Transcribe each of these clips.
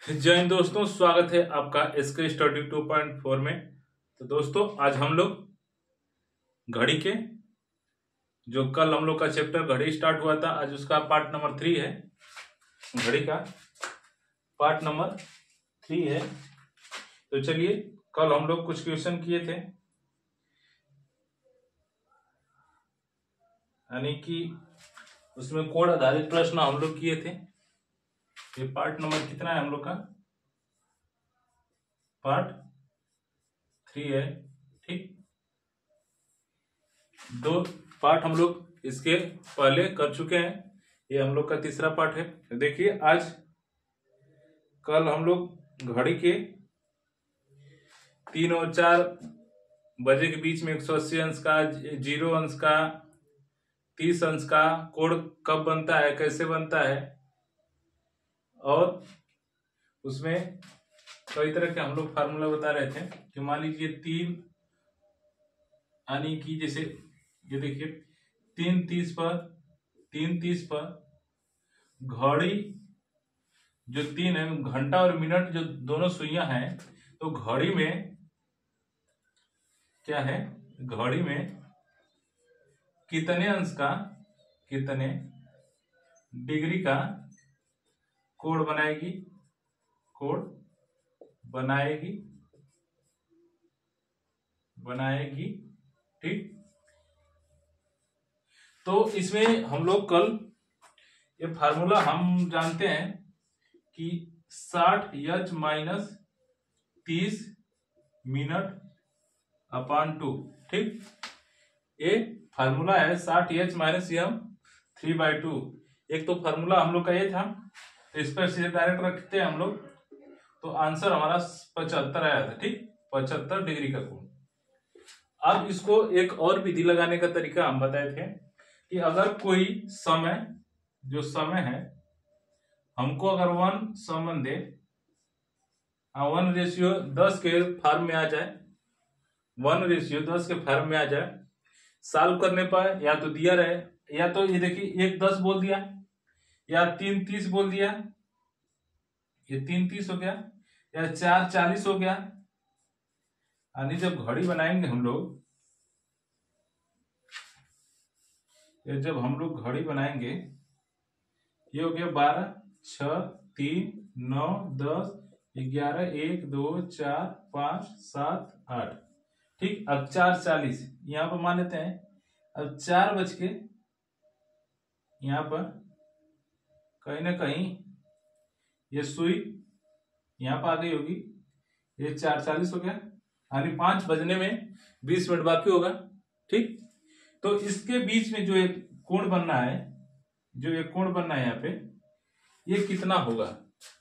जय हिंद दोस्तों, स्वागत है आपका एसके स्टडी 2.4 में। तो दोस्तों आज हम लोग घड़ी के जो कल हम लोग का चैप्टर घड़ी स्टार्ट हुआ था, आज उसका पार्ट नंबर 3 है। घड़ी का पार्ट नंबर 3 है। तो चलिए, कल हम लोग कुछ क्वेश्चन किए थे, यानी कि उसमें कोड आधारित प्रश्न हम लोग किए थे। ये पार्ट नंबर कितना है हम लोग का? पार्ट 3 है। ठीक, 2 पार्ट हम लोग इसके पहले कर चुके हैं, ये हम लोग का तीसरा पार्ट है। तो देखिए, आज कल हम लोग घड़ी के 3 और 4 बजे के बीच में 180 अंश का, 0 अंश का, 30 अंश का कोड कब बनता है, कैसे बनता है, और उसमें कई तरह के हम लोग फार्मूला बता रहे थे कि मान लीजिए 3 यानी कि जैसे ये देखिए 3:30 पर घड़ी जो 3 है, घंटा और मिनट जो दोनों सुइयां हैं, तो घड़ी में क्या है, घड़ी में कितने अंश का, कितने डिग्री का कोड बनाएगी, कोड बनाएगी। ठीक, तो इसमें हम लोग कल ये फार्मूला हम जानते हैं कि 60 माइनस 30 मिनट अपॉन 2। ठीक, ये फार्मूला है 60 माइनस 3/2। एक तो फार्मूला हम लोग का ये था, तो इस पर सीधे डायरेक्ट रखते हैं हम लोग, तो आंसर हमारा 75 आया था। ठीक, 75 डिग्री का कोण। अब इसको एक और विधि लगाने का तरीका हम बताए थे कि अगर कोई समय, जो समय है, हमको अगर 1 समान दे, 1:10 के फॉर्म में आ जाए, 1:10 के फॉर्म में आ जाए, सॉल्व करने पर या तो दिया रहे, या तो ये देखिए 1:10 बोल दिया, या 3:30 बोल दिया, ये 3:30 हो गया, या 4:40 हो गया। यानी जब घड़ी बनाएंगे हम लोग, जब हम लोग घड़ी बनाएंगे, ये हो गया 12, 6, 3, 9, 10, 11, 1, 2, 4, 5, 7, 8। ठीक, अब 4:40 यहां पर मान लेते हैं। अब 4 बज के यहां पर कहीं ना कहीं ये सुई यहां पर आ गई होगी, ये 4:40 हो गया, यानी 5 बजने में 20 मिनट बाकी होगा। ठीक, तो इसके बीच में जो एक कोण बनना है, जो एक कोण बनना है यहाँ पे, ये कितना होगा?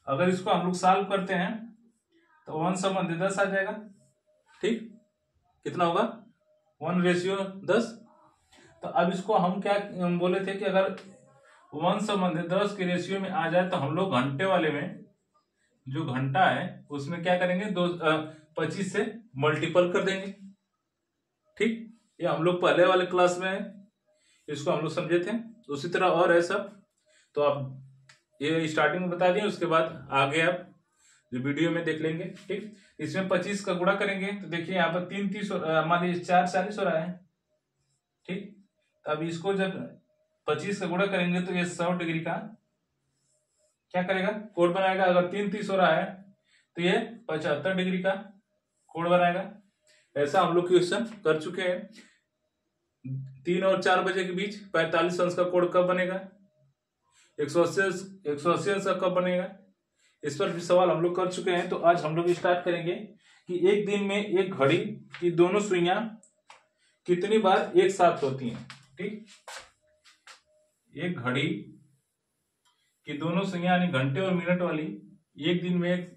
अगर इसको हम लोग सॉल्व करते हैं तो 1:10 आ जाएगा। ठीक, कितना होगा? 1:10। तो अब इसको हम क्या बोले थे कि अगर 1:10 के रेशियो में आ जाए तो हम लोग घंटे वाले में, जो घंटा है उसमें क्या करेंगे, 25 से मल्टीपल कर देंगे। ठीक, ये हम लोग पहले वाले क्लास में इसको हम लोग समझे थे। उसी तरह और है सब, तो आप ये स्टार्टिंग में बता दिए, उसके बाद आगे आप जो वीडियो में देख लेंगे। ठीक, इसमें 25 का गुणा करेंगे तो देखिए यहाँ पर 3:30 मान लीजिए 4:40 हो रहा है। ठीक, तो अब इसको जब 25 का गुणा करेंगे तो ये 100 डिग्री का क्या करेगा, कोण बनाएगा। अगर 3:30 हो रहा है तो ये 75 डिग्री का कोण बनाएगा। ऐसा हम लोग क्वेश्चन कर चुके हैं। 3 और 4 बजे के बीच 45 अंश का कोण कब बनेगा, 180 अंश का कब बनेगा, इस पर भी सवाल हम लोग कर चुके हैं। तो आज हम लोग स्टार्ट करेंगे कि एक दिन में एक घड़ी की दोनों सुइयां कितनी बार एक साथ होती हैं। ठीक, एक घड़ी की दोनों सुइयां यानी घंटे और मिनट वाली एक दिन में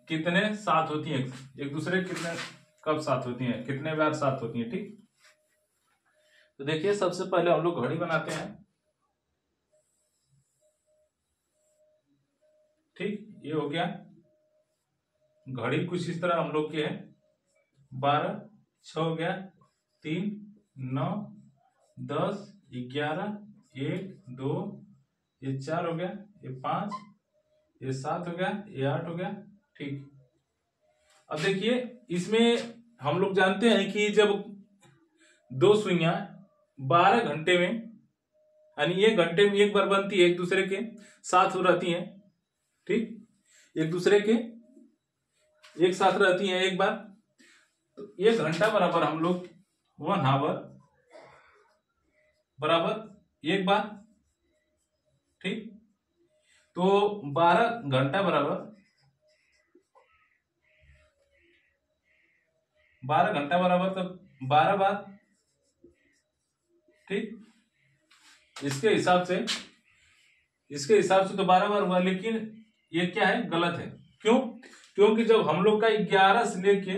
कितने साथ होती हैं, एक दूसरे कितने कब साथ होती हैं, कितने बार साथ होती हैं। ठीक, तो देखिए सबसे पहले हम लोग घड़ी बनाते हैं। ठीक, ये हो गया घड़ी, कुछ इस तरह हम लोग की है। 12, 6 हो गया, 3, 9, 10, 11, 1, 2, ये 4 हो गया, ये 5, ये 7 हो गया, ये 8 हो गया। ठीक, अब देखिए इसमें हम लोग जानते हैं कि जब दो सुइयां 12 घंटे में, यानी 1 घंटे में एक बार बनती है, एक दूसरे के साथ हो रहती हैं। ठीक, एक दूसरे के एक साथ रहती हैं एक बार, तो 1 घंटा बराबर हम लोग 1 आवर बराबर एक बार। ठीक, तो 12 घंटा बराबर 12 घंटा बराबर तो 12 बार। ठीक, इसके हिसाब से तो 12 बार हुआ, लेकिन ये क्या है, गलत है। क्यों? क्योंकि जब हम लोग का 11 से लेके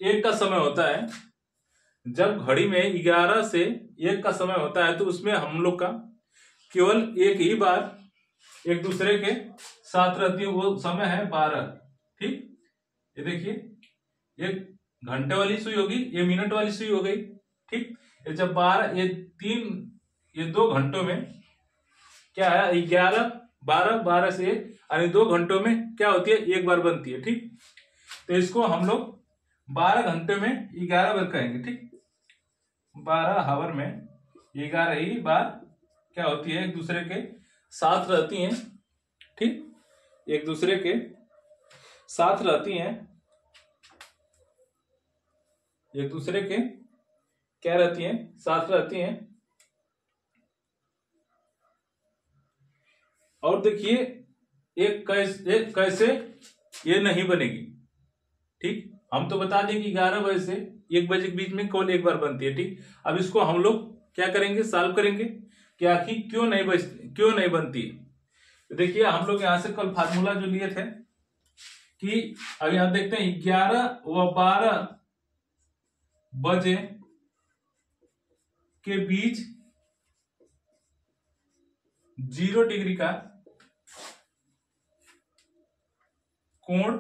1 का समय होता है, जब घड़ी में 11 से 1 का समय होता है, तो उसमें हम लोग का केवल एक ही बार एक दूसरे के साथ रहती है, वो समय है 12। ठीक, ये देखिए, ये घंटे वाली सुई होगी, ये मिनट वाली सुई हो गई। ठीक, ये जब 12, ये 2 घंटों में क्या है, 11, 12, 12 से 1, यानी 2 घंटों में क्या होती है, एक बार बनती है। ठीक, तो इसको हम लोग 12 घंटे में 11 बार कहेंगे। ठीक, 12 हावर में 11 ही बार क्या होती है, एक दूसरे के साथ रहती हैं। ठीक, एक दूसरे के साथ रहती हैं, एक दूसरे के क्या रहती हैं, साथ रहती हैं। और देखिए एक कैसे ये नहीं बनेगी। ठीक, हम तो बता दें कि 11 बजे से 1 बजे के बीच में कौन एक बार बनती है। ठीक, अब इसको हम लोग क्या करेंगे, सॉल्व करेंगे कि आखिर क्यों नहीं बनती। तो देखिए हम लोग यहां से कल फार्मूला जो लिए थे कि अब यहां देखते हैं 11 व 12 बजे के बीच 0 डिग्री का कोण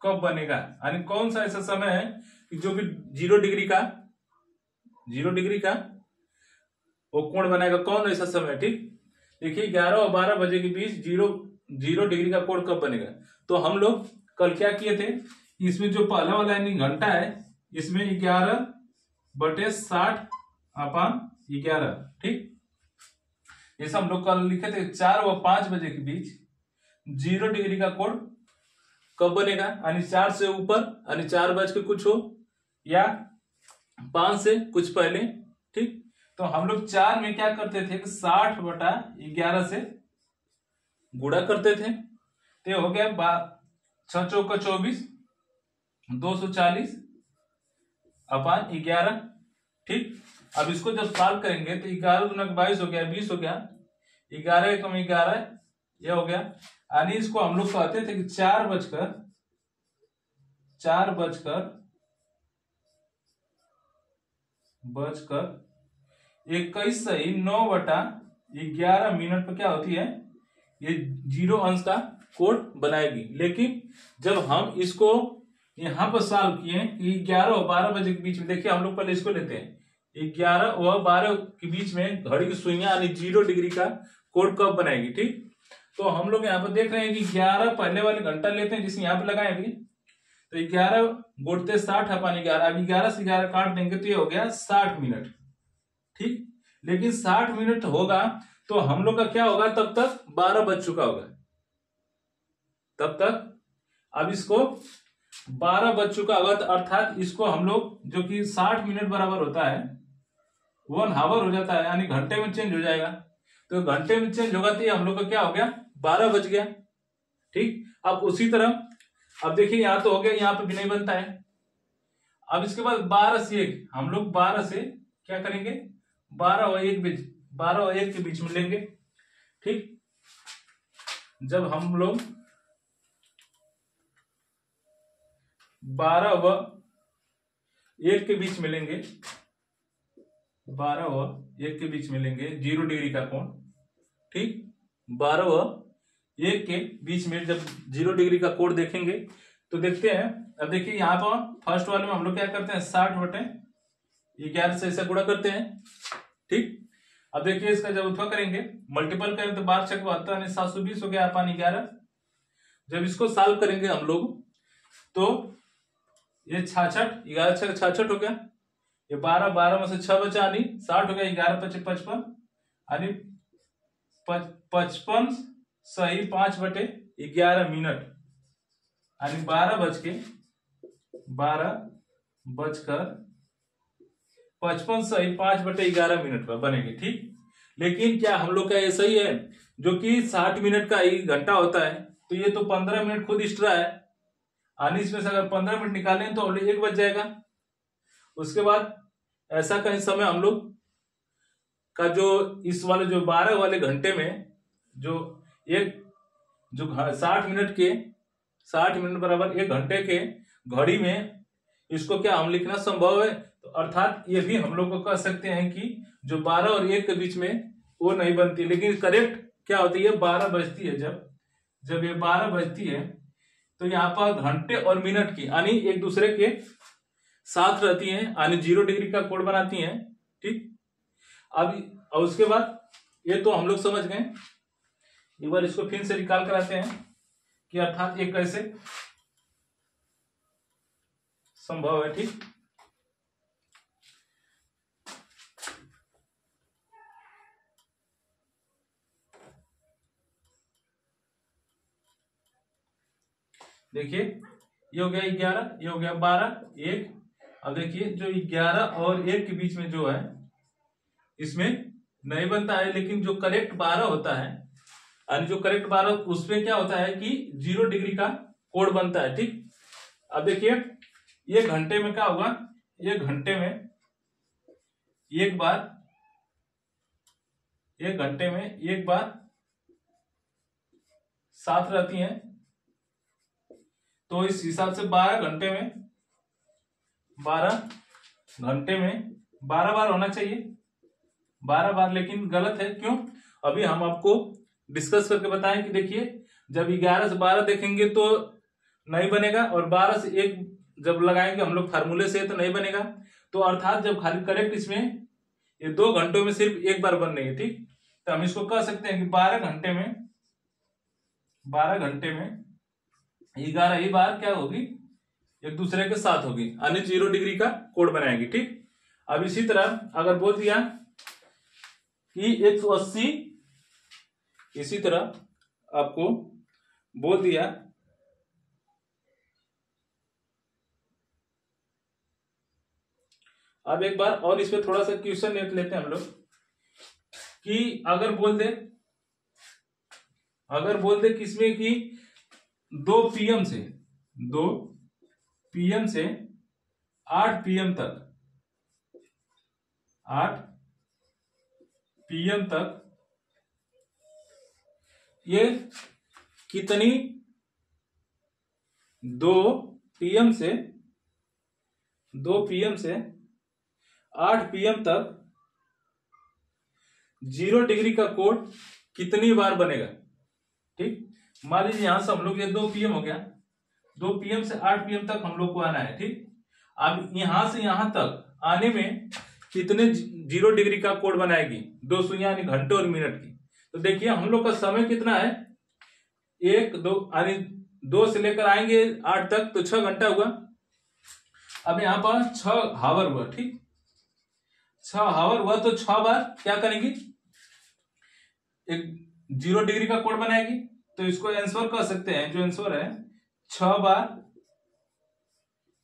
कब बनेगा, यानी कौन सा ऐसा समय है कि जो कि 0 डिग्री का वो कोण बनाएगा, कौन ऐसा समय। ठीक, देखिए 11 और 12 बजे के बीच 0 डिग्री का कोण कब बनेगा। तो हम लोग कल क्या किए थे, इसमें जो पहला वाला यानी घंटा है, इसमें 11/60/11। ठीक, जैसे हम लोग कल लिखे थे 4 व 5 बजे के बीच 0 डिग्री का कोण कब बनेगा, यानी 4 से ऊपर, यानी 4 बज के कुछ हो या 5 से कुछ पहले। ठीक, तो हम लोग 4 में क्या करते थे, 60/11 से गुणा करते थे, तो हो गया 6 चौका 24, 240/11। ठीक, अब इसको जब सॉल्व करेंगे तो 11 दूना 22 हो गया, 20 हो गया, 11 एकम 11 ये हो गया। यानी इसको हम लोग कहते थे कि 4 बजकर 21 सही 9/11 मिनट पर क्या होती है, ये 0 अंश का कोण बनाएगी। लेकिन जब हम इसको यहां पर सॉल्व किए कि 11 और 12 बजे के बीच में, देखिए हम लोग पहले इसको लेते हैं, 11 और 12 के बीच में घड़ी की सुइयां यानी 0 डिग्री का कोण कब बनाएगी। ठीक, तो हम लोग यहाँ पर देख रहे हैं कि 11 पहले वाले घंटा लेते हैं जिसे यहाँ पे लगाए अभी, तो 11 गुणते 60/11, अब 11 से 11 काट देंगे तो ये हो गया 60 मिनट। ठीक, लेकिन 60 मिनट होगा तो हम लोग का क्या होगा, तब तक 12 बज चुका होगा, तब तक अब इसको 12 बज चुका होगा, तो अर्थात इसको हम लोग जो कि 60 मिनट बराबर होता है 1 आवर हो जाता है, यानी घंटे में चेंज हो जाएगा। तो घंटे में चेंज होगा तो ये हम लोग का क्या हो गया, 12 बज गया। ठीक, अब उसी तरह अब देखिए यहां तो हो गया, यहां पे भी नहीं बनता है। अब इसके बाद 12 से 1 हम लोग 12 से क्या करेंगे, 12 और 1 के बीच में लेंगे। ठीक, जब हम लोग 12 व 1 के बीच में लेंगे, 12 व 1 के बीच में लेंगे 0 डिग्री का कोण। ठीक, 12 व 1 के बीच में जब 0 डिग्री का कोण देखेंगे तो देखते हैं, अब देखिए यहाँ पर फर्स्ट वाले में हम लोग क्या करते हैं, 60/11 से ऐसा गुणा करते हैं। ठीक, अब देखिए इसका जब उठवा करेंगे, मल्टीपल करें तो 12 छक 72 यानी 720 हो गया पानी 11। जब इसको सॉल्व करेंगे हम लोग तो ये 66, 11 छक 66 हो गया, ये 12, 12 में से 6 बचा यानी 60 हो गया, 11 पचे 55 यानी 55 सही 5/11 मिनट यानी 12:55 सही 5/11 मिनट पर बनेगी। ठीक, लेकिन क्या हम लोग का ये सही है जो कि 60 मिनट का 1 घंटा होता है, तो ये तो 15 मिनट खुद एक्स्ट्रा है यानी इसमें से अगर 15 मिनट निकालें तो ऑलरेडी 1 बच जाएगा। उसके बाद ऐसा कहीं समय हम लोग का जो इस वाले जो 12 वाले घंटे में जो 60 मिनट बराबर 1 घंटे के घड़ी में इसको क्या हम लिखना संभव है, तो अर्थात ये भी हम लोग को कह सकते हैं कि जो 12 और 1 के बीच में वो नहीं बनती, लेकिन करेक्ट क्या होती है 12 बजती है। जब ये 12 बजती है तो यहाँ पर घंटे और मिनट की यानी एक दूसरे के साथ रहती हैं यानी 0 डिग्री का कोण बनाती हैं। ठीक, अब और उसके बाद ये तो हम लोग समझ गए, एक बार इसको फिर से रिकॉल कराते हैं कि अर्थात ये कैसे संभव है। ठीक, देखिए ये हो गया 11, ये हो गया 12, 1। अब देखिए जो 11 और 1 के बीच में जो है इसमें नहीं बनता है, लेकिन जो करेक्ट 12 होता है यानी जो करेक्ट 12 उसमें क्या होता है कि 0 डिग्री का कोण बनता है। ठीक, अब देखिए ये घंटे में क्या होगा, ये घंटे में एक बार 7 रहती हैं, तो इस हिसाब से 12 घंटे में 12 बार होना चाहिए, 12 बार, लेकिन गलत है। क्यों, अभी हम आपको डिस्कस करके बताएं कि देखिए जब 11 से 12 देखेंगे तो नहीं बनेगा, और 12 से 1 जब लगाएंगे हम लोग फार्मूले से तो नहीं बनेगा, तो अर्थात जब खाली करेक्ट इसमें ये 2 घंटों में सिर्फ 1 बार बन रही है। ठीक, तो हम इसको कह सकते हैं कि 12 घंटे में 11 ही बार क्या होगी एक दूसरे के साथ होगी यानी 0 डिग्री का कोण बनाएगी। ठीक, अब इसी तरह अगर बोल दिया कि 180, इसी तरह आपको बोल दिया अब एक बार और इस पे थोड़ा सा क्वेश्चन लेते हैं हम लोग कि अगर बोल दे किसमें कि 2 PM से 8 PM तक ये कितनी 2 PM से 8 PM तक 0 डिग्री का कोण कितनी बार बनेगा। ठीक, मान लीजिए यहां से हम लोग ये 2 PM हो गया, 2 PM से 8 PM तक हम लोग को आना है। ठीक, अब यहां से यहां तक आने में कितने 0 डिग्री का कोण बनाएगी, 2 सुइयां यानी घंटे और मिनट की। तो देखिए हम लोग का समय कितना है, 1 2 यानी 2 से लेकर आएंगे 8 तक तो 6 घंटा हुआ। अब यहाँ पर 6 हावर हुआ। ठीक, 6 हावर हुआ तो 6 बार क्या करेंगी, एक 0 डिग्री का कोण बनाएगी, तो इसको आंसर कह सकते हैं, जो आंसर है 6 बार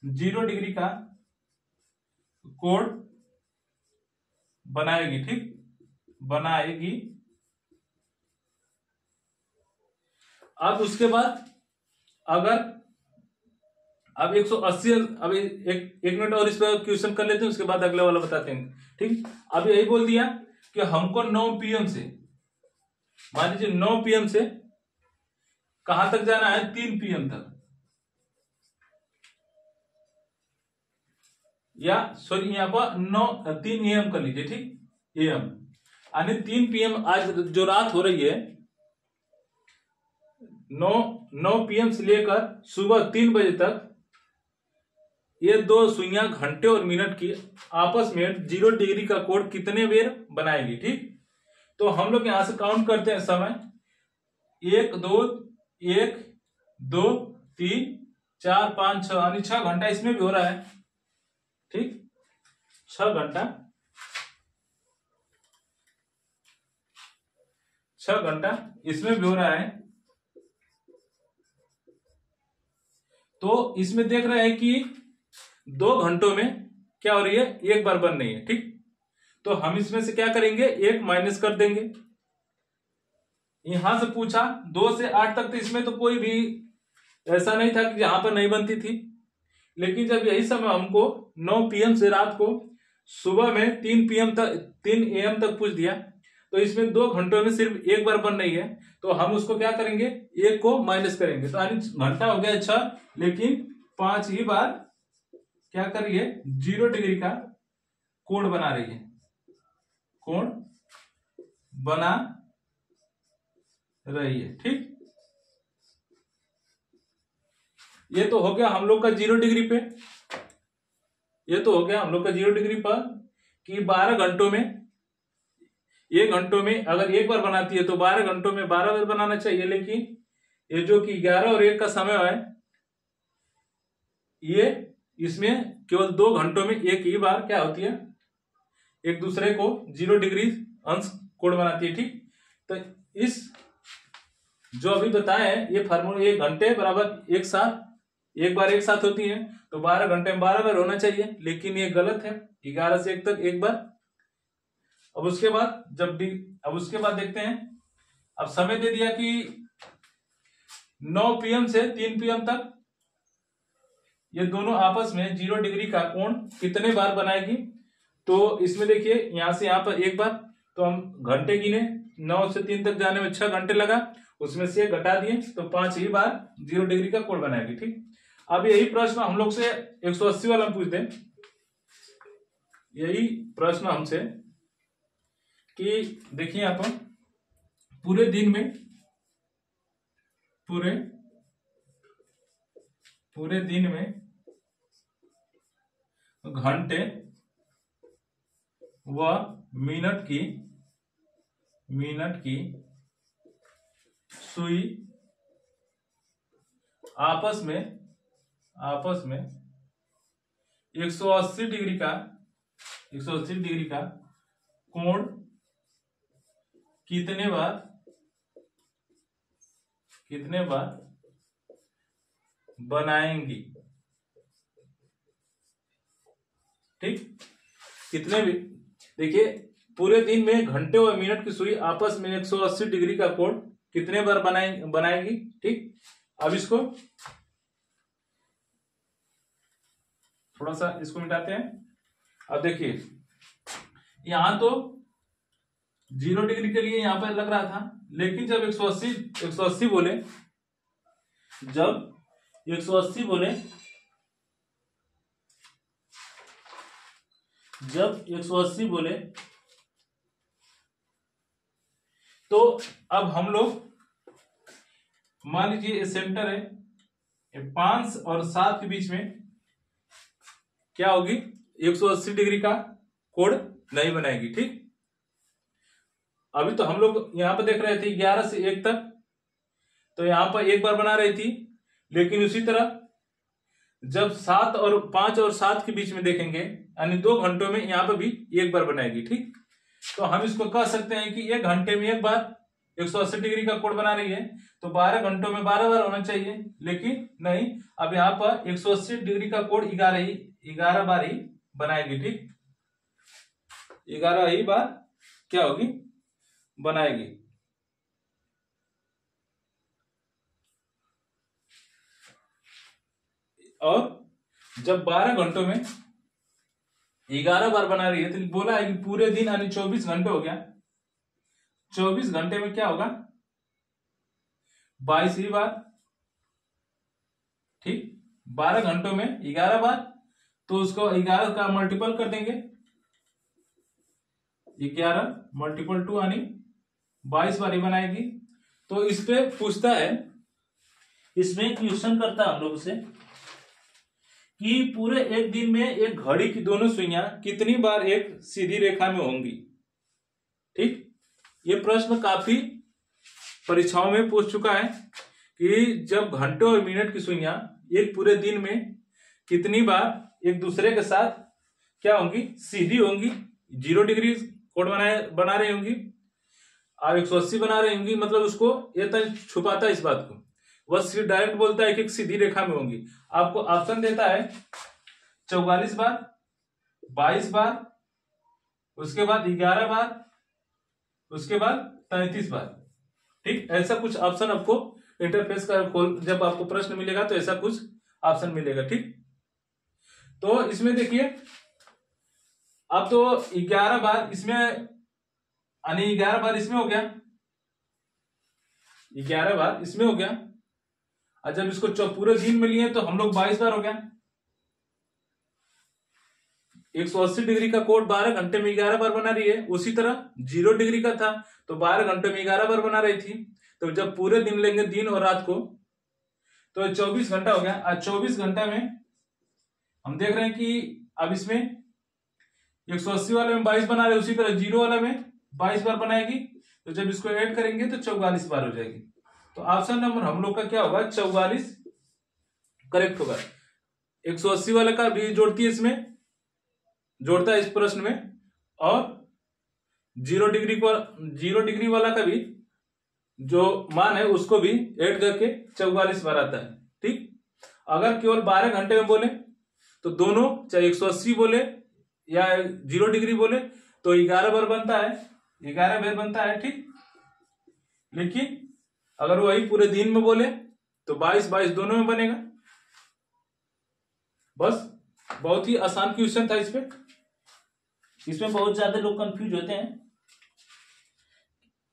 0 डिग्री का कोण बनाएगी। ठीक, बनाएगी। अब उसके बाद अगर अब 180, अब एक मिनट और इस पर क्वेश्चन कर लेते हैं, उसके बाद अगला वाला बताते हैं। ठीक, अब यही बोल दिया कि हमको 9 PM से, मान लीजिए 9 PM से कहां तक जाना है, 3 PM तक, या सॉरी यहाँ पर 3 AM कर लीजिए। ठीक, AM यानी 3 PM आज जो रात हो रही है 9 PM से लेकर सुबह 3 बजे तक ये 2 सुइयां घंटे और मिनट की आपस में 0 डिग्री का कोण कितने बेर बनाएगी। ठीक, तो हम लोग यहां से काउंट करते हैं समय 1 2 1 2 3 4 5 6 यानी 6 घंटा इसमें भी हो रहा है। ठीक, 6 घंटा, 6 घंटा इसमें भी हो रहा है। तो इसमें देख रहे हैं कि 2 घंटों में क्या हो रही है, एक बार बन रही है। ठीक, तो हम इसमें से क्या करेंगे, 1 माइनस कर देंगे। यहां से पूछा 2 से 8 तक, तो इसमें तो कोई भी ऐसा नहीं था कि यहां पर नहीं बनती थी। लेकिन जब यही समय हमको 9 PM से रात को सुबह में 3 PM तक 3 AM तक पूछ दिया, तो इसमें 2 घंटों में सिर्फ एक बार बन रही है। तो हम उसको क्या करेंगे, 1 को माइनस करेंगे। तो यानी घंटा हो गया 6, लेकिन 5 ही बार क्या कर रही है, 0 डिग्री का कोण बना रही है, कोण बना रही है। ठीक, ये तो हो गया हम लोग का 0 डिग्री पे, ये तो हो गया हम लोग का 0 डिग्री पर कि 12 घंटों में, 1 घंटों में अगर एक बार बनाती है तो 12 घंटों में 12 बार बनाना चाहिए। लेकिन ये जो कि 11 और 1 का समय है, ये इसमें केवल 2 घंटों में एक ही बार क्या होती है, एक दूसरे को 0 डिग्री अंश कोण बनाती है। ठीक, तो इस जो अभी बताए हैं ये फार्मूला, 1 घंटे बराबर एक साथ, एक बार एक साथ होती है, तो 12 घंटे में 12 बार होना चाहिए। लेकिन ये गलत है, 11 से 1 तक एक बार। अब उसके बाद अब उसके बाद देखते हैं, अब समय दे दिया कि 9 PM से 3 PM तक ये दोनों आपस में 0 डिग्री का कोण कितने बार बनाएगी। तो इसमें देखिए यहां से यहां पर एक बार, तो हम घंटे गिने, 9 से 3 तक जाने में 6 घंटे लगा, उसमें से घटा दिए, तो 5 ही बार 0 डिग्री का कोण बनाएगी। ठीक, अब यही प्रश्न हम लोग से 180 वाला पूछ दें, यही प्रश्न हमसे कि देखिए आप पूरे दिन में, पूरे दिन में घंटे व मिनट की सुई आपस में 180 डिग्री का कोण कितने बार बनाएंगी। ठीक, कितने भी, देखिए पूरे दिन में घंटे और मिनट की सुई आपस में 180 डिग्री का कोण कितने बार बनाएगी। ठीक, अब इसको थोड़ा सा इसको मिटाते हैं। अब देखिए यहां तो 0 डिग्री के लिए यहां पर लग रहा था, लेकिन जब 180 बोले, जब 180 बोले, तो अब हम लोग मान लीजिए ये सेंटर है, 5 और 7 के बीच में क्या होगी, 180 डिग्री का कोण नहीं बनाएगी। ठीक, अभी तो हम लोग यहां पर देख रहे थे 11 से 1 तक, तो यहां पर एक बार बना रही थी। लेकिन उसी तरह जब 5 और 7 के बीच में देखेंगे, यानी 2 घंटों में यहां पर भी एक बार बनाएगी। ठीक, तो हम इसको कह सकते हैं कि 1 घंटे में एक बार 180 डिग्री का कोण बना रही है, तो 12 घंटों में 12 बार होना चाहिए। लेकिन नहीं, अब यहाँ पर 180 डिग्री का कोण 11 बार ही बनाएगी। ठीक, 11 ही बार क्या होगी, बनाएगी। और जब 12 घंटों में 11 बार बना रही है, तो बोला है कि पूरे दिन यानी 24 घंटे हो गया, 24 घंटे में क्या होगा, 22 ही बार। ठीक, 12 घंटों में 11 बार, तो उसको 11 का मल्टीपल कर देंगे, 11 × 2 यानी 22 बार ही बनाएगी। तो इस पे पूछता है, इसमें क्वेश्चन करता है हम लोग से कि पूरे एक दिन में एक घड़ी की दोनों सुइयां कितनी बार एक सीधी रेखा में होंगी। ठीक, ये प्रश्न काफी परीक्षाओं में पूछ चुका है कि जब घंटों और मिनट की सुइयां एक पूरे दिन में कितनी बार एक दूसरे के साथ क्या होंगी, सीधी होंगी, 0 डिग्री कोण बना रही होंगी और 180 बना रही होंगी, मतलब उसको ये छुपाता है इस बात को, वह डायरेक्ट बोलता है कि एक सीधी रेखा में होंगी। आपको ऑप्शन देता है 44 बार, 22 बार, उसके बाद 11 बार, उसके बाद 33 बार। ठीक, ऐसा कुछ ऑप्शन आपको इंटरफेस का जब आपको प्रश्न मिलेगा तो ऐसा कुछ ऑप्शन मिलेगा। ठीक, तो इसमें देखिए अब तो 11 बार इसमें, यानी 11 बार इसमें हो गया, 11 बार इसमें हो गया, और जब इसको पूरे दिन में लिए तो हम लोग 22 बार हो गया। 180 डिग्री का कोण 12 घंटे में 11 बार बना रही है, उसी तरह 0 डिग्री का था तो 12 घंटे में 11 बार बना रही थी। तो जब पूरे दिन लेंगे, दिन और रात को, तो 24 घंटा हो गया। और 24 घंटा में हम देख रहे हैं कि अब इसमें 180 वाले में 22 बना रहे, उसी तरह 0 वाला में 22 बार बनाएगी, तो जब इसको ऐड करेंगे तो 44 बार हो जाएगी। तो ऑप्शन नंबर हम लोग का क्या होगा, 44 करेक्ट होगा। 180 वाले का भी जोड़ती है, इसमें जोड़ता है इस प्रश्न में, और 0 डिग्री वाला का भी जो मान है उसको भी ऐड करके 44 बार आता है। ठीक, अगर केवल 12 घंटे में बोले तो दोनों, चाहे 180 बोले या 0 डिग्री बोले, तो 11 बार बनता है, 11 बार बनता है। ठीक, लेकिन अगर वही पूरे दिन में बोले तो 22 दोनों में बनेगा। बस, बहुत ही आसान क्वेश्चन था। इसमें बहुत ज्यादा लोग कंफ्यूज होते हैं,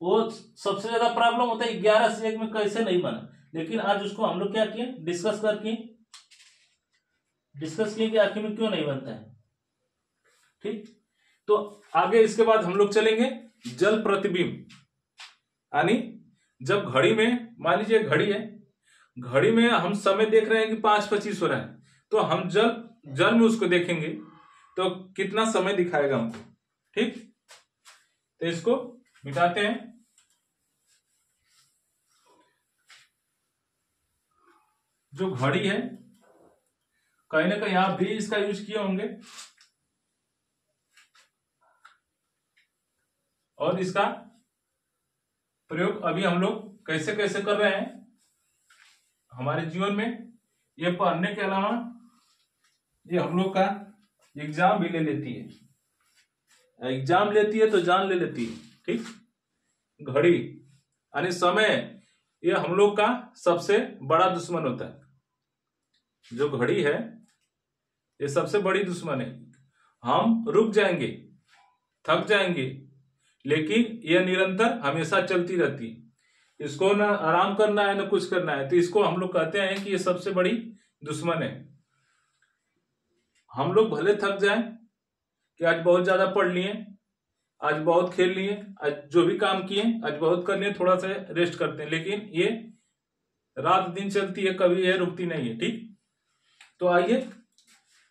वो सबसे ज्यादा प्रॉब्लम होता है 11 से 1 में कैसे नहीं बना, लेकिन आज उसको हम लोग क्या किए, डिस्कस किए कि आखिर में क्यों नहीं बनता है। ठीक, तो आगे इसके बाद हम लोग चलेंगे जल प्रतिबिंब, यानी जब घड़ी में, मान लीजिए घड़ी है, घड़ी में हम समय देख रहे हैं कि 5:25 हो रहा है, तो हम जल में उसको देखेंगे तो कितना समय दिखाएगा हमको। ठीक, तो इसको मिटाते हैं। जो घड़ी है, कहीं ना कहीं आप भी इसका यूज किए होंगे, और इसका प्रयोग अभी हम लोग कैसे कैसे कर रहे हैं हमारे जीवन में। ये पढ़ने के अलावा ये हम लोग का एग्जाम भी ले लेती है, एग्जाम लेती है तो जान ले लेती है। ठीक, घड़ी यानी समय, ये हम लोग का सबसे बड़ा दुश्मन होता है। जो घड़ी है ये सबसे बड़ी दुश्मन है। हम रुक जाएंगे, थक जाएंगे, लेकिन यह निरंतर हमेशा चलती रहती है। इसको ना आराम करना है ना कुछ करना है, तो इसको हम लोग कहते हैं कि ये सबसे बड़ी दुश्मन है। हम लोग भले थक जाएं कि आज बहुत ज्यादा पढ़ लिए, आज बहुत खेल लिए, आज जो भी काम किए आज बहुत कर लिए, थोड़ा सा रेस्ट करते हैं, लेकिन ये रात दिन चलती है, कभी ये रुकती नहीं है। ठीक, तो आइए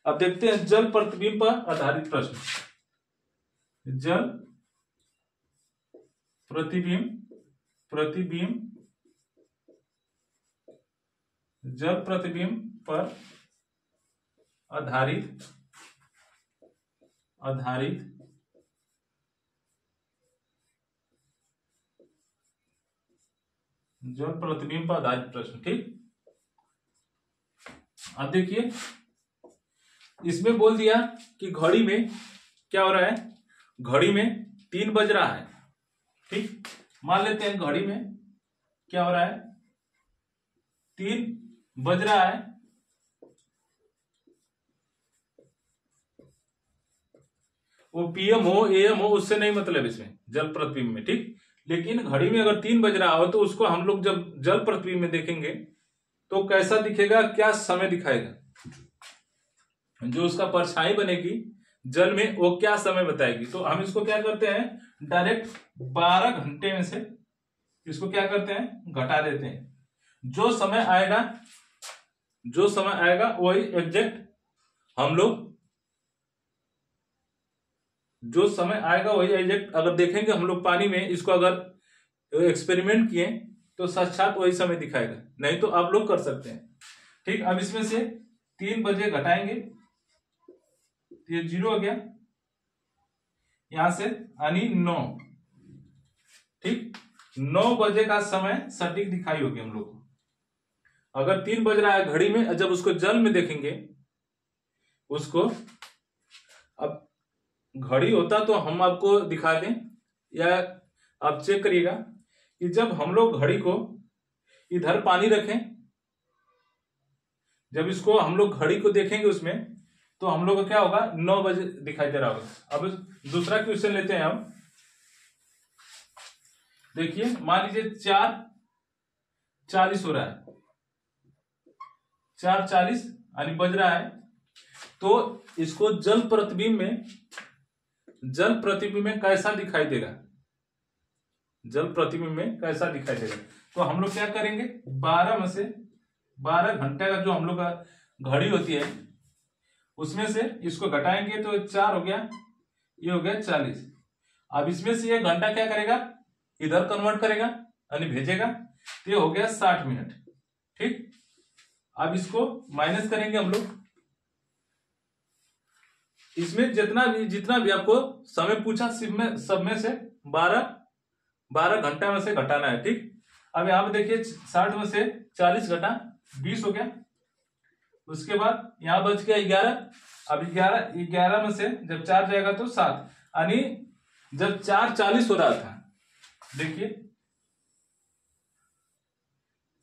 अब देखते हैं जल प्रतिबिंब पर आधारित प्रश्न। जल जल प्रतिबिंब पर आधारित जल प्रतिबिंब पर आधारित प्रश्न। ठीक, अब देखिए इसमें बोल दिया कि घड़ी में क्या हो रहा है, घड़ी में 3 बज रहा है। ठीक, मान लेते हैं घड़ी में क्या हो रहा है, 3 बज रहा है। वो पीएम हो एएम हो उससे नहीं मतलब इसमें जल प्रतिबिंब में। ठीक, लेकिन घड़ी में अगर 3 बज रहा हो तो उसको हम लोग जब जल प्रतिबिंब में देखेंगे तो कैसा दिखेगा, क्या समय दिखाएगा, जो उसका परछाई बनेगी जल में वो क्या समय बताएगी। तो हम इसको क्या करते हैं, डायरेक्ट 12 घंटे में से इसको क्या करते हैं, घटा देते हैं। जो समय आएगा वही एग्जैक्ट हम लोग जो समय आएगा वही एग्जैक्ट, अगर देखेंगे हम लोग पानी में इसको अगर एक्सपेरिमेंट किए तो साक्षात वही समय दिखाएगा, नहीं तो आप लोग कर सकते हैं। ठीक, अब इसमें से 3 बजे घटाएंगे, ये 0 हो गया, यहां से यानी 9। ठीक, 9 बजे का समय सटीक दिखाई होगी हम लोग को। अगर 3 बज रहा है घड़ी में, जब उसको जल में देखेंगे उसको, अब घड़ी होता तो हम आपको दिखा दें, या आप चेक करिएगा कि जब हम लोग घड़ी को इधर पानी रखें, जब इसको हम लोग घड़ी को देखेंगे उसमें, तो हम लोग को क्या होगा, 9 बजे दिखाई दे रहा होगा। अब दूसरा क्वेश्चन लेते हैं हम। देखिए, मान लीजिए 4:40 हो रहा है, 4:40 यानी बज रहा है, तो इसको जल प्रतिबिंब में कैसा दिखाई देगा, जल प्रतिबिंब में कैसा दिखाई देगा। तो हम लोग क्या करेंगे, 12 में से 12 घंटे का जो हम लोग का घड़ी होती है उसमें से इसको घटाएंगे तो 4 हो गया, ये हो गया 40। अब इसमें से 1 घंटा क्या करेगा, इधर कन्वर्ट करेगा यानी भेजेगा, तो ये हो गया 60 मिनट। ठीक, अब इसको माइनस करेंगे हम लोग, इसमें जितना भी आपको समय पूछा सब में से 12 घंटा में से घटाना है। ठीक, अब यहां पे देखिए 60 में से 40 घटा 20 हो गया, उसके बाद यहां बच गया 11। अब 11 में से जब 4 जाएगा तो 7, यानी जब 4:40 हो रहा था, देखिए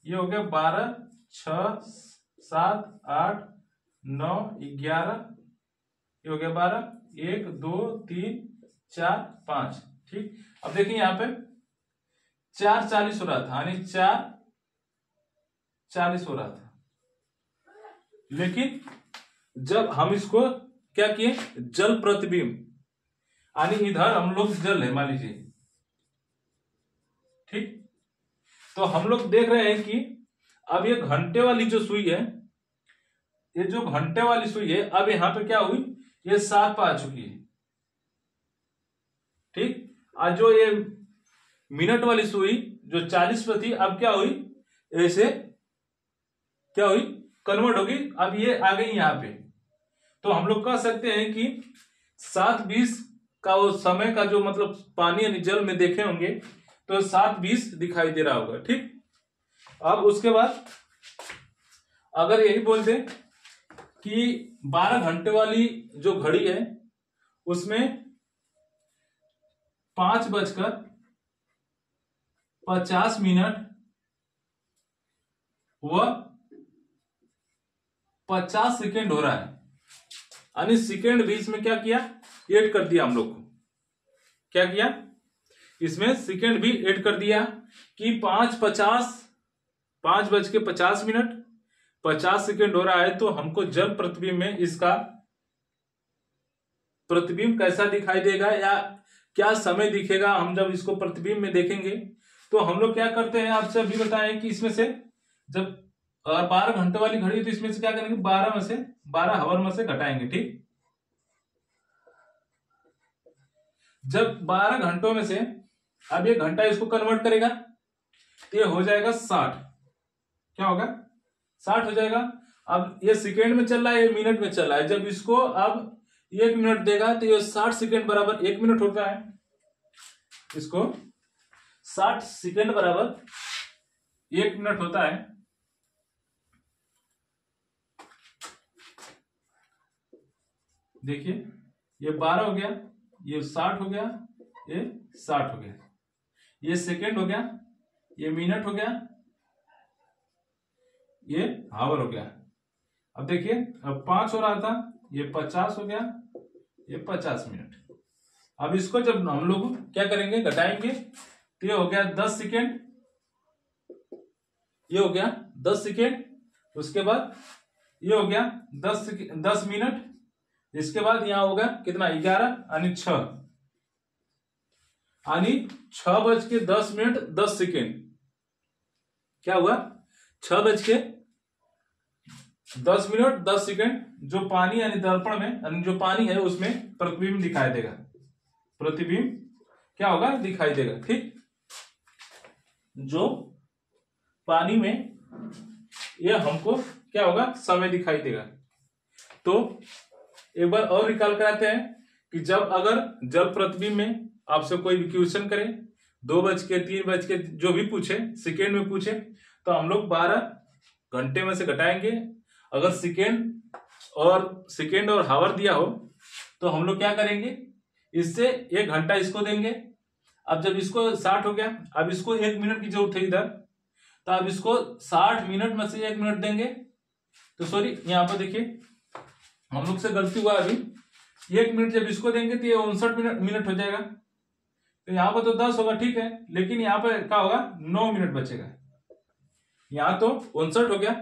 ये हो गया 12, 6, 7, 8, 9, 11, ये हो गया 12, 1, 2, 3, 4, 5। ठीक, अब देखिए यहां पे 4:40 हो रहा था, यानी 4:40 हो रहा था, लेकिन जब हम इसको क्या किए, जल प्रतिबिंब, यानी इधर हम लोग जल है मान लीजिए। ठीक, तो हम लोग देख रहे हैं कि अब ये घंटे वाली जो सुई है, ये जो घंटे वाली सुई है, अब यहां पे क्या हुई, ये 7 पे आ चुकी है। ठीक, आज जो ये मिनट वाली सुई जो 40 पे थी, अब क्या हुई, ऐसे क्या हुई, कन्वर्ट होगी, अब ये आ गई यहां पे। तो हम लोग कह सकते हैं कि 7:20 का वो समय का जो मतलब पानी यानी जल में देखे होंगे तो 7:20 दिखाई दे रहा होगा। ठीक, अब उसके बाद अगर यही बोल दे कि 12 घंटे वाली जो घड़ी है उसमें 5:50 व 50 सेकेंड हो रहा है, यानी सेकेंड भी इसमें क्या किया, ऐड कर दिया हम लोग को। क्या किया, इसमें सेकेंड भी ऐड कर दिया कि 5:50 50 सेकेंड हो रहा है, तो हमको जल प्रतिबिंब में इसका प्रतिबिंब कैसा दिखाई देगा या क्या समय दिखेगा, हम जब इसको प्रतिबिंब में देखेंगे तो हम लोग क्या करते हैं, आपसे अभी बताएं कि इसमें से जब 12 घंटे वाली घड़ी है तो इसमें से क्या करेंगे, 12 हावर में से घटाएंगे। ठीक, जब 12 घंटों में से अब 1 घंटा इसको कन्वर्ट करेगा तो ये हो जाएगा 60। क्या होगा, 60 हो जाएगा। अब ये सेकेंड में चल रहा है, ये मिनट में चल रहा है, जब इसको अब 1 मिनट देगा तो ये 60 सेकेंड बराबर 1 मिनट होता है, इसको 60 सेकेंड बराबर 1 मिनट होता है। देखिए ये 12 हो गया, ये 60 हो गया, ये 60 हो गया, ये सेकेंड हो गया, ये मिनट हो गया, ये हावर हो गया। अब देखिए अब 5 हो रहा था, ये 50 हो गया, ये 50 मिनट। अब इसको जब हम लोग क्या करेंगे, घटाएंगे तो ये हो गया 10 सेकेंड, ये हो गया 10 सेकेंड, उसके बाद ये हो गया 10 मिनट, इसके बाद यहां होगा कितना 11 यानी 6, यानी 6:10 10 सेकेंड। क्या हुआ, 6:10 10 सेकेंड जो पानी यानी दर्पण में यानी जो पानी है उसमें प्रतिबिंब दिखाई देगा। प्रतिबिंब क्या होगा, दिखाई देगा। ठीक, जो पानी में यह हमको क्या होगा, समय दिखाई देगा। तो एक बार और रिकॉल कराते हैं कि जब अगर जल प्रतिबिंब में आपसे कोई भी क्वेश्चन करे, 2 बज के 3 बज के जो भी पूछे, सेकेंड में पूछे, तो हम लोग 12 घंटे में से घटाएंगे। अगर सेकेंड और हावर दिया हो तो हम लोग क्या करेंगे, इससे 1 घंटा इसको देंगे। अब जब इसको 60 हो गया, अब इसको 1 मिनट की जरूरत है इधर, तो अब इसको 60 मिनट में से 1 मिनट देंगे। तो सॉरी, यहाँ पर देखिए हम लोग से गलती हुआ, अभी 1 मिनट जब इसको देंगे तो ये 59 मिनट हो जाएगा। तो यहाँ पर तो 10 होगा, ठीक है, लेकिन यहाँ पर क्या होगा, 9 मिनट बचेगा। यहाँ तो 59 हो गया,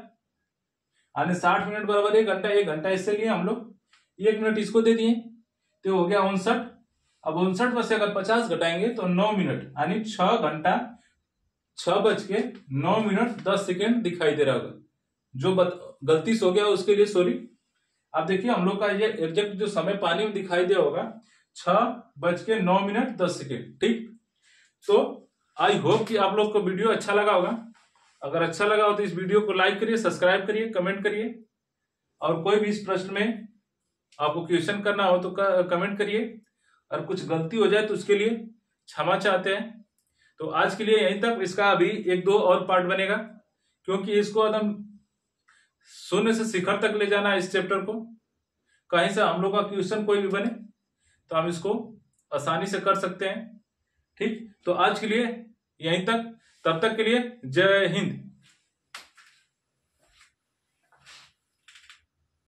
यानी 60 मिनट बराबर 1 घंटा, 1 घंटा इससे लिए हम लोग 1 मिनट इसको दे दिए, तो हो गया 59। अब 59 में से अगर 50 घटाएंगे तो 9 मिनट, यानी 6 घंटा 6 बज के 9 मिनट 10 सेकेंड दिखाई दे रहा होगा। जो गलती से हो गया उसके लिए सॉरी। अब देखिए हम लोग का ये एग्जैक्ट जो समय पानी में दिखाई दे होगा 6 बज के 9 मिनट 10 सेकेंड। ठीक, तो आई होप कि आप लोग को वीडियो अच्छा लगा होगा। अगर अच्छा लगा हो तो इस वीडियो को लाइक करिए, सब्सक्राइब करिए, कमेंट करिए, और कोई भी इस प्रश्न में आपको क्वेश्चन करना हो तो कमेंट करिए, और कुछ गलती हो जाए तो उसके लिए क्षमा चाहते हैं। तो आज के लिए यहीं तक, इसका अभी 1-2 और पार्ट बनेगा, क्योंकि इसको एकदम शून्य से शिखर तक ले जाना है इस चैप्टर को। कहीं से हम लोग का क्वेश्चन कोई भी बने तो हम इसको आसानी से कर सकते हैं। ठीक, तो आज के लिए यहीं तक, तब तक के लिए जय हिंद।